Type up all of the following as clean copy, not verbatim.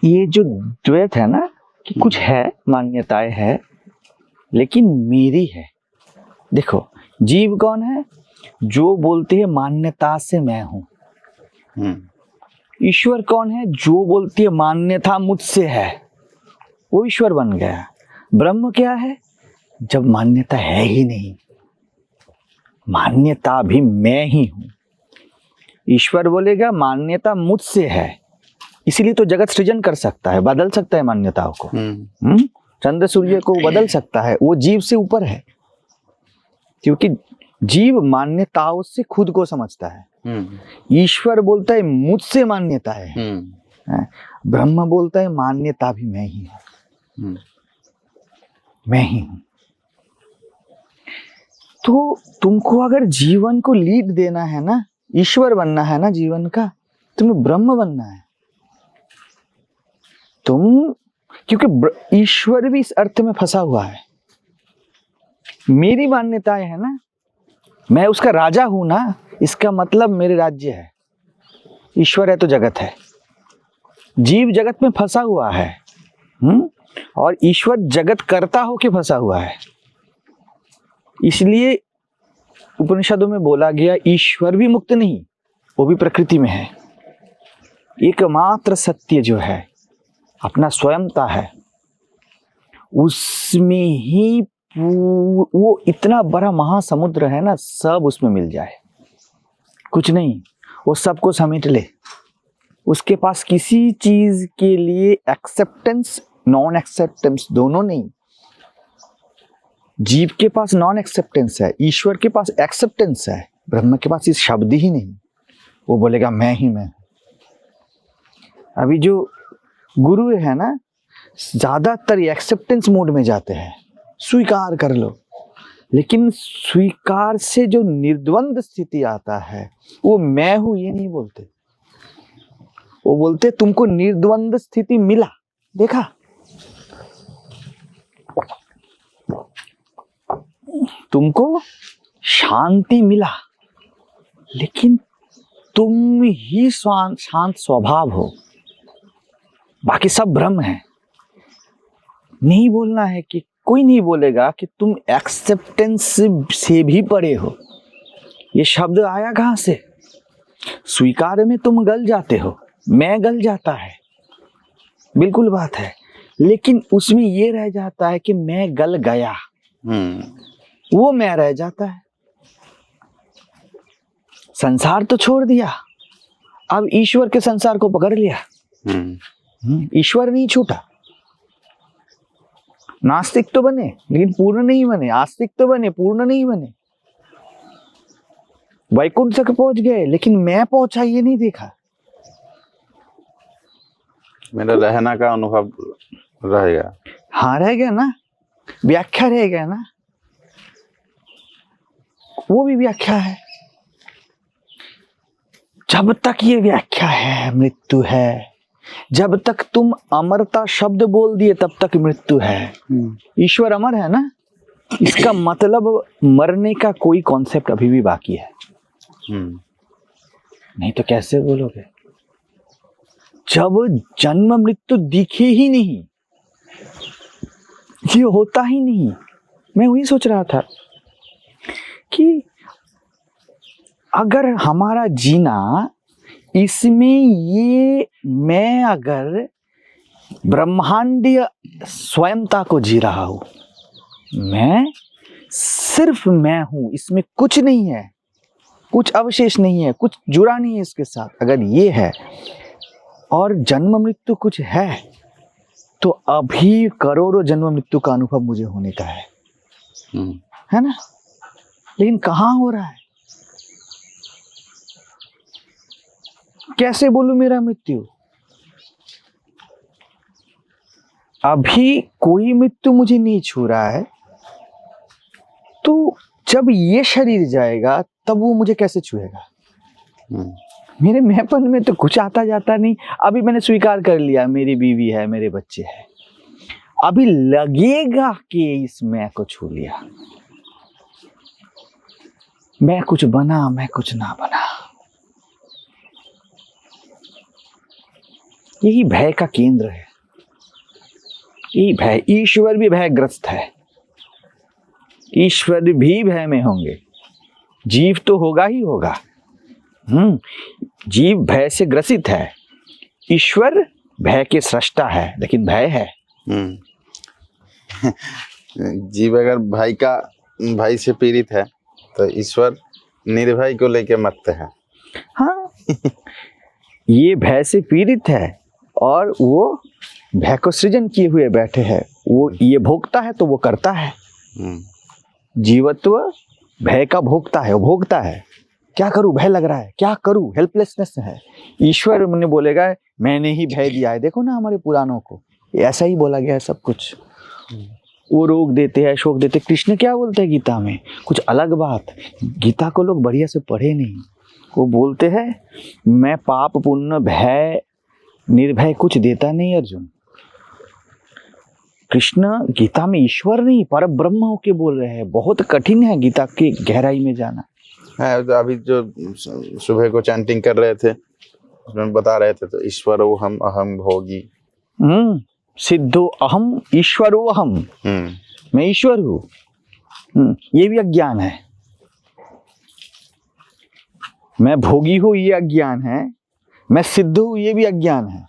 ये जो द्वैत है ना कि कुछ है, मान्यताएं है, लेकिन मेरी है। देखो, जीव कौन है? जो बोलते हैं मान्यता से मैं हूं। ईश्वर कौन है? जो बोलती है मान्यता मुझसे है, वो ईश्वर बन गया। ब्रह्म क्या है? जब मान्यता है ही नहीं, मान्यता भी मैं ही हूं। ईश्वर बोलेगा मान्यता मुझसे है, इसीलिए तो जगत सृजन कर सकता है, बदल सकता है मान्यताओं को। चंद्र सूर्य को बदल सकता है, वो जीव से ऊपर है, क्योंकि जीव मान्यताओं से खुद को समझता है। ईश्वर बोलता है मुझसे मान्यता है, ब्रह्म बोलता है मान्यता भी मैं ही हूं, मैं ही हूं। तो तुमको अगर जीवन को लीड देना है ना, ईश्वर बनना है ना जीवन का, तुम्हें ब्रह्म बनना है। क्योंकि ईश्वर भी इस अर्थ में फंसा हुआ है, मेरी मान्यताएं है ना, मैं उसका राजा हूं ना, इसका मतलब मेरे राज्य है। ईश्वर है तो जगत है, जीव जगत में फंसा हुआ है, और ईश्वर जगत करता हो के फंसा हुआ है। इसलिए उपनिषदों में बोला गया ईश्वर भी मुक्त नहीं, वो भी प्रकृति में है। एकमात्र सत्य जो है अपना स्वयंता है, उसमें ही वो इतना बड़ा महासमुद्र है ना, सब उसमें मिल जाए, कुछ नहीं, वो सबको समेट ले। उसके पास किसी चीज के लिए एक्सेप्टेंस नॉन एक्सेप्टेंस दोनों नहीं। जीव के पास नॉन एक्सेप्टेंस है, ईश्वर के पास एक्सेप्टेंस है, ब्रह्म के पास इस शब्द ही नहीं। वो बोलेगा मैं ही मैं। अभी जो गुरु है ना, ज्यादातर एक्सेप्टेंस मोड में जाते हैं, स्वीकार कर लो। लेकिन स्वीकार से जो निर्द्वंद स्थिति आता है, वो मैं हूं ये नहीं बोलते, वो बोलते तुमको निर्द्वंद स्थिति मिला, देखा, तुमको शांति मिला, लेकिन तुम ही शांत स्वभाव हो, बाकी सब भ्रम है। नहीं बोलना है कि कोई नहीं बोलेगा कि तुम एक्सेप्टेंस से भी परे हो। ये शब्द आया कहां से? स्वीकार में तुम गल जाते हो, मैं गल जाता है, बिल्कुल बात है, लेकिन उसमें ये रह जाता है कि मैं गल गया, वो मैं रह जाता है। संसार तो छोड़ दिया, अब ईश्वर के संसार को पकड़ लिया। ईश्वर नहीं छूटा। नास्तिक तो बने लेकिन पूर्ण नहीं बने, आस्तिक तो बने पूर्ण नहीं बने, वैकुंठ तक पहुंच गए लेकिन मैं पहुंचा ये नहीं देखा। मेरा रहना का अनुभव रह गया। हाँ रह गया ना, व्याख्या रह गया ना, वो भी व्याख्या है। जब तक ये व्याख्या है मृत्यु है, जब तक तुम अमरता शब्द बोल दिए तब तक मृत्यु है। ईश्वर अमर है ना, इसका मतलब मरने का कोई कॉन्सेप्ट अभी भी बाकी है। नहीं तो कैसे बोलोगे? जब जन्म मृत्यु दिखे ही नहीं, ये होता ही नहीं। मैं वही सोच रहा था कि अगर हमारा जीना इसमें ये मैं अगर ब्रह्मांडीय स्वयंता को जी रहा हूं, मैं सिर्फ मैं हूं, इसमें कुछ नहीं है, कुछ अवशेष नहीं है, कुछ जुड़ा नहीं है इसके साथ, अगर ये है और जन्म मृत्यु कुछ है, तो अभी करोड़ों जन्म मृत्यु का अनुभव मुझे होने का है ना? लेकिन कहां हो रहा है? कैसे बोलूं मेरा मृत्यु? अभी कोई मृत्यु मुझे नहीं छू रहा है, तो जब ये शरीर जाएगा तब वो मुझे कैसे छुएगा? मेरे मैंपन में तो कुछ आता जाता नहीं। अभी मैंने स्वीकार कर लिया मेरी बीवी है, मेरे बच्चे हैं, अभी लगेगा कि इस मैं को छू लिया, मैं कुछ बना मैं कुछ ना बना। यही भय का केंद्र है। यही भय, ईश्वर भी भयग्रस्त है, ईश्वर भी भय में होंगे, जीव तो होगा ही होगा। जीव भय से ग्रसित है, ईश्वर भय के सृष्टा है, लेकिन भय है। जीव अगर भाई से पीड़ित है तो ईश्वर निर्भय को लेके मरते हैं। हाँ, ये भय से पीड़ित है और वो भय को सृजन किए हुए बैठे हैं। वो ये भोगता है तो वो करता है। जीवत्व भय का भोगता है, वो भोगता है। क्या करूं, भय लग रहा है, क्या करूं, हेल्पलेसनेस है। ईश्वर ने बोलेगा मैंने ही भय दिया है। देखो ना हमारे पुराणों को ऐसा ही बोला गया है सब कुछ। वो रोग देते हैं, शोक देते। कृष्ण क्या बोलते हैं गीता में, कुछ अलग बात। गीता को लोग बढ़िया से पढ़े नहीं। वो बोलते हैं मैं पाप पुण्य भय निर्भय कुछ देता नहीं अर्जुन। कृष्ण गीता में ईश्वर नहीं पर ब्रह्म होके बोल रहे हैं। बहुत कठिन है गीता की गहराई में जाना है। तो अभी जो सुबह को चैंटिंग कर रहे थे उसमें बता रहे थे, तो ईश्वरो हम अहम भोगी, सिद्धो अहम ईश्वरो अहम, मैं ईश्वर हूँ। ये भी अज्ञान है। मैं भोगी हूँ ये अज्ञान है, मैं सिद्ध हूँ ये भी अज्ञान है।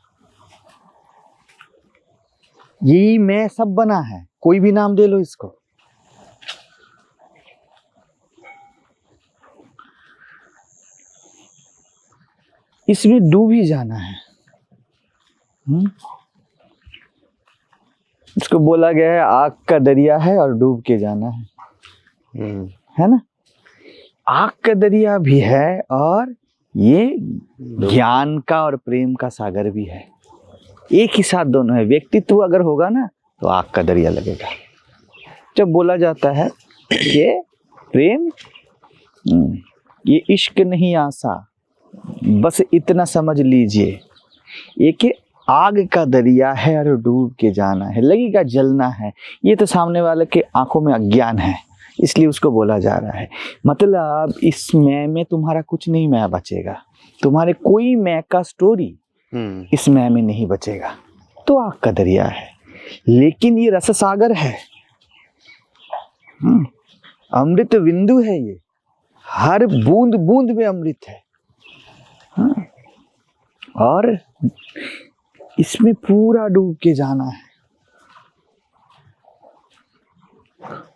यही मैं सब बना है, कोई भी नाम दे लो इसको। इसमें डूब ही जाना है। इसको बोला गया है आग का दरिया है और डूब के जाना है ना। आग का दरिया भी है और ये ज्ञान का और प्रेम का सागर भी है। एक ही साथ दोनों है। व्यक्तित्व अगर होगा ना तो आग का दरिया लगेगा। जब बोला जाता है ये प्रेम, ये इश्क नहीं आसा, बस इतना समझ लीजिए, एक आग का दरिया है और डूब के जाना है, लगेगा जलना है। ये तो सामने वाले के आंखों में अज्ञान है, इसलिए उसको बोला जा रहा है। मतलब इस मैं में तुम्हारा कुछ नहीं मैं बचेगा, तुम्हारे कोई मैं का स्टोरी इस मैं में नहीं बचेगा। तो आग का दरिया है, लेकिन ये रस सागर है। अमृत बिंदु है ये, हर बूंद बूंद में अमृत है। और इसमें पूरा डूब के जाना है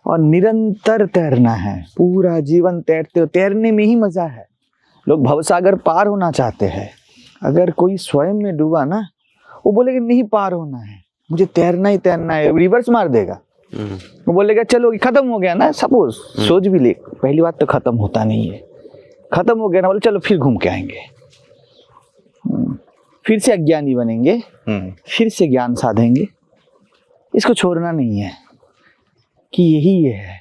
और निरंतर तैरना है। पूरा जीवन तैरते हो, तैरने में ही मजा है। लोग भवसागर पार होना चाहते हैं। अगर कोई स्वयं में डूबा ना, वो बोलेगा नहीं पार होना है, मुझे तैरना ही तैरना है, रिवर्स मार देगा। वो बोलेगा चलो खत्म हो गया ना, सपोज सोच भी ले, पहली बात तो खत्म होता नहीं है। खत्म हो गया ना, बोले चलो फिर घूम के आएंगे, फिर से अज्ञानी बनेंगे, फिर से ज्ञान साधेंगे। इसको छोड़ना नहीं है कि यही ये है।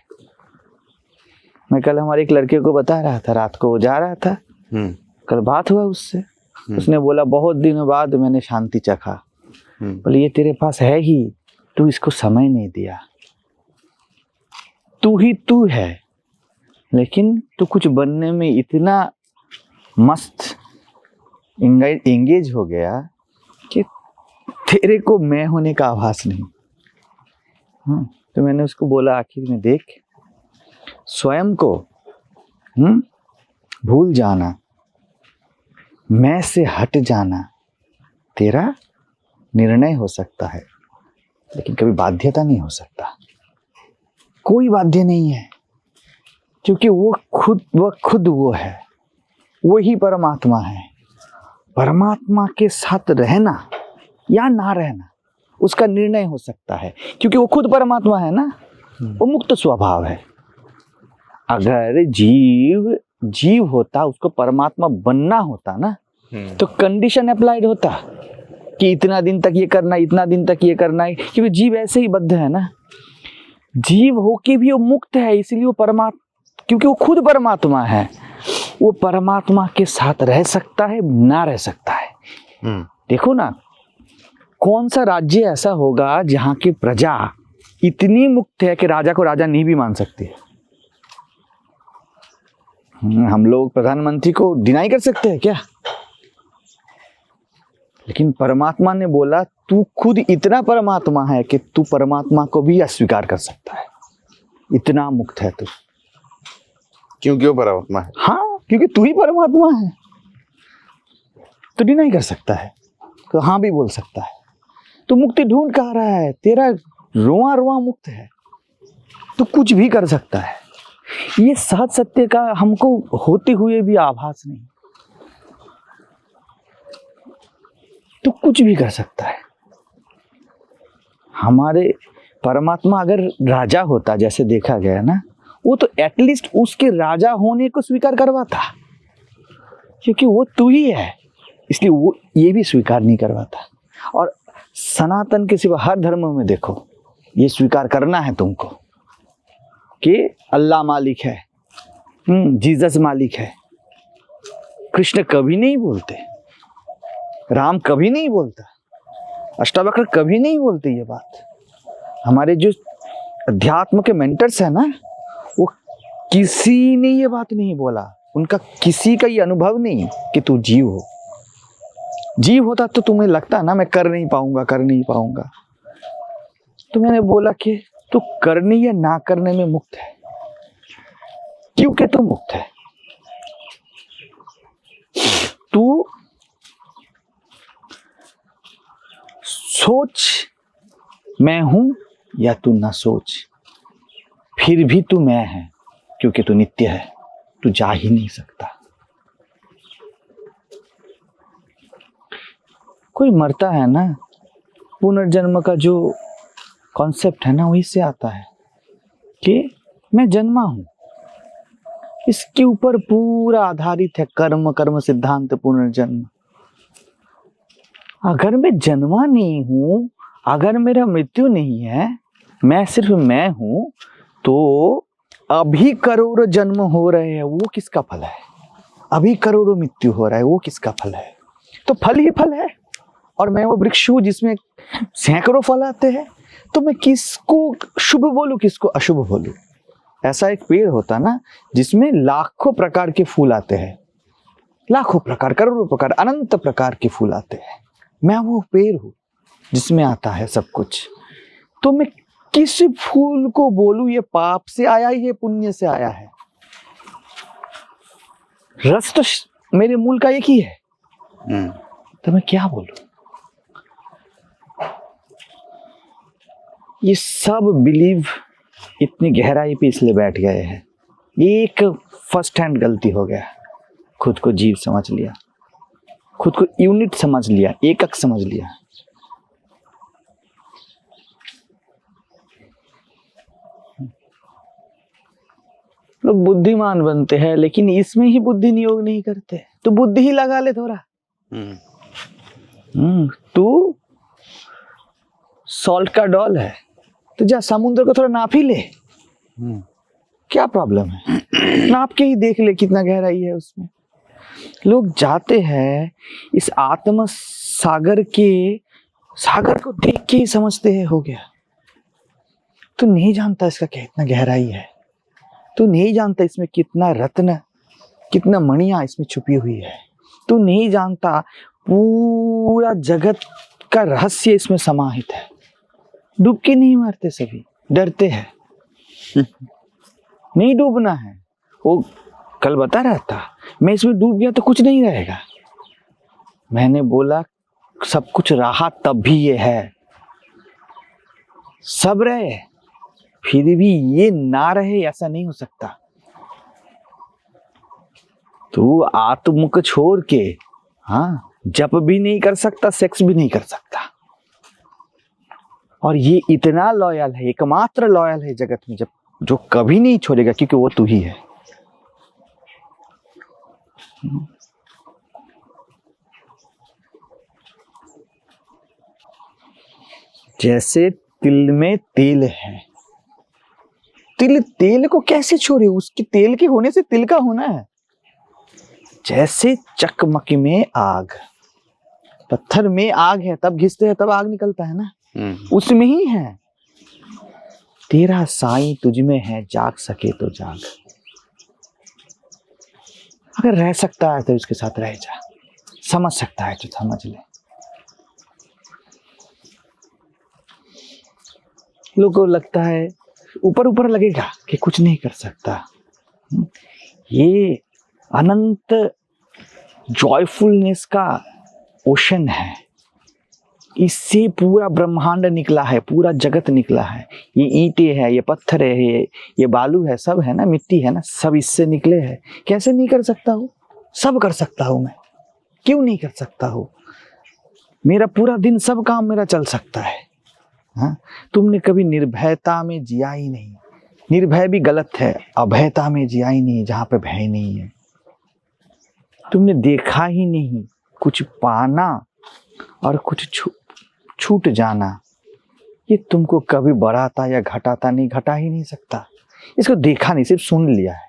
मैं कल हमारे एक लड़के को बता रहा था, रात को वो जा रहा था, कल बात हुआ उससे। उसने बोला बहुत दिनों बाद मैंने शांति चखा। बोले ये तेरे पास है ही, तू इसको समय नहीं दिया। तू ही तू है, लेकिन तू कुछ बनने में इतना मस्त एंगेज हो गया कि तेरे को मैं होने का आभास नहीं। तो मैंने उसको बोला आखिर में देख, स्वयं को भूल जाना, मैं से हट जाना तेरा निर्णय हो सकता है, लेकिन कभी बाध्यता नहीं हो सकता। कोई बाध्य नहीं है, क्योंकि वो खुद वो है, वो ही परमात्मा है। परमात्मा के साथ रहना या ना रहना उसका निर्णय हो सकता है, क्योंकि वो खुद परमात्मा है ना, वो मुक्त स्वभाव है। अगर जीव होता, उसको परमात्मा बनना होता ना, तो कंडीशन अप्लाइड होता कि इतना दिन तक ये करना, इतना दिन तक ये करना है, क्योंकि जीव ऐसे ही बद्ध है ना। जीव होके भी वो मुक्त है, इसलिए वो क्योंकि वो खुद परमात्मा है, वो परमात्मा के साथ रह सकता है, ना रह सकता है। देखो ना, कौन सा राज्य ऐसा होगा जहां की प्रजा इतनी मुक्त है कि राजा को राजा नहीं भी मान सकती है। हम लोग प्रधानमंत्री को डिनाई कर सकते हैं क्या? लेकिन परमात्मा ने बोला तू खुद इतना परमात्मा है कि तू परमात्मा को भी अस्वीकार कर सकता है, इतना मुक्त है तू। क्योंकि वो परमात्मा है। हाँ, क्योंकि तू ही परमात्मा है, तो डिनाई कर सकता है, तो हाँ भी बोल सकता है। तू मुक्ति ढूंढ कहाँ रहा है, तेरा रोआ रोआ मुक्त है, तू कुछ भी कर सकता है। ये सहज सत्य का हमको होते हुए भी आभास नहीं, तू कुछ भी कर सकता है। हमारे परमात्मा अगर राजा होता, जैसे देखा गया ना, वो तो एटलीस्ट उसके राजा होने को स्वीकार करवाता, क्योंकि वो तू ही है, इसलिए वो ये भी स्वीकार नहीं करवाता। और सनातन के सिवा हर धर्म में देखो, ये स्वीकार करना है तुमको कि अल्लाह मालिक है, जीसस मालिक है। कृष्ण कभी नहीं बोलते, राम कभी नहीं बोलता, अष्टावक्र कभी नहीं बोलते ये बात। हमारे जो अध्यात्म के मेंटर्स है ना, वो किसी ने ये बात नहीं बोला, उनका किसी का ये अनुभव नहीं कि तू जीव हो। जीव होता तो तुम्हें लगता ना मैं कर नहीं पाऊंगा, तो मैंने बोला कि तू करने या ना करने में मुक्त है, क्योंकि तू मुक्त है। तू सोच मैं हूं या तू ना सोच, फिर भी तू मैं है, क्योंकि तू नित्य है, तू जा ही नहीं सकता। कोई मरता है ना, पुनर्जन्म का जो कॉन्सेप्ट है ना, वही से आता है कि मैं जन्मा हूं। इसके ऊपर पूरा आधारित है कर्म सिद्धांत पुनर्जन्म। अगर मैं जन्मा नहीं हूं, अगर मेरा मृत्यु नहीं है, मैं सिर्फ मैं हूं, तो अभी करोड़ों जन्म हो रहे हैं, वो किसका फल है? अभी करोड़ों मृत्यु हो रहा है, वो किसका फल है? तो फल ही फल है। और मैं वो वृक्ष हूं जिसमें सैकड़ों फल आते हैं, तो मैं किसको शुभ बोलूं, किसको अशुभ बोलूं? ऐसा एक पेड़ होता ना जिसमें लाखों प्रकार के फूल आते हैं, लाखों प्रकार, करोड़ों प्रकार, अनंत प्रकार के फूल आते हैं। मैं वो पेड़ हूं जिसमें आता है सब कुछ। तो मैं किस फूल को बोलूं, ये पाप से आया, ये पुण्य से आया है? रस तो मेरे मूल का एक ही है, तो मैं क्या बोलूं? ये सब बिलीव इतनी गहराई पे इसलिए बैठ गए हैं। एक फर्स्ट हैंड गलती हो गया, खुद को जीव समझ लिया, खुद को यूनिट समझ लिया, एकक समझ लिया। लोग बुद्धिमान बनते हैं, लेकिन इसमें ही बुद्धि नियोग नहीं करते, तो बुद्धि ही लगा ले थोड़ा। तू सॉल्ट का डॉल है, तो जा समुद्र को थोड़ा नाप ही ले, क्या प्रॉब्लम है? नाप के ही देख ले कितना गहराई है उसमें। लोग जाते हैं इस आत्म सागर को देख के ही समझते हैं हो गया। तू नहीं जानता इसका कितना गहराई है, तू नहीं जानता इसमें कितना रत्न, कितना मणियां इसमें छुपी हुई है। तू नहीं जानता पूरा जगत का रहस्य इसमें समाहित है। डूबके नहीं मारते, सभी डरते हैं। नहीं डूबना है। वो कल बता रहा था, मैं इसमें डूब गया तो कुछ नहीं रहेगा। मैंने बोला सब कुछ रहा तब भी ये है, सब रहे फिर भी ये ना रहे, ऐसा नहीं हो सकता। तू आत्म को छोड़ के जप भी नहीं कर सकता, सेक्स भी नहीं कर सकता। और ये इतना लॉयल है, एकमात्र लॉयल है जगत में, जब जो कभी नहीं छोड़ेगा, क्योंकि वो तू ही है। जैसे तिल में तेल है, तेल को कैसे छोड़े? उसके तेल के होने से तिल का होना है। जैसे चकमक में आग, पत्थर में आग है, तब घिसते हैं तब आग निकलता है ना, उसमें ही है। तेरा साईं तुझ में है, जाग सके तो जाग। अगर रह सकता है तो उसके साथ रह जा, समझ सकता है तो समझ ले। लोगों को लगता है, ऊपर ऊपर लगेगा कि कुछ नहीं कर सकता। ये अनंत जॉयफुलनेस का ओशन है, इससे पूरा ब्रह्मांड निकला है, पूरा जगत निकला है। ये ईंटें है, ये पत्थर है, ये बालू है, सब है ना, मिट्टी है ना, सब इससे निकले हैं। कैसे नहीं कर सकता हूँ? सब कर सकता हूँ मैं, क्यों नहीं कर सकता हूँ? मेरा पूरा दिन सब काम मेरा चल सकता है। हाँ, तुमने कभी निर्भयता में जिया ही नहीं। निर्भय भी गलत है, अभयता में जिया ही नहीं, जहाँ पे भय नहीं है। तुमने देखा ही नहीं कुछ पाना और कुछ छूट जाना। ये तुमको कभी बढ़ाता या घटाता नहीं, घटा ही नहीं सकता। इसको देखा नहीं, सिर्फ सुन लिया है।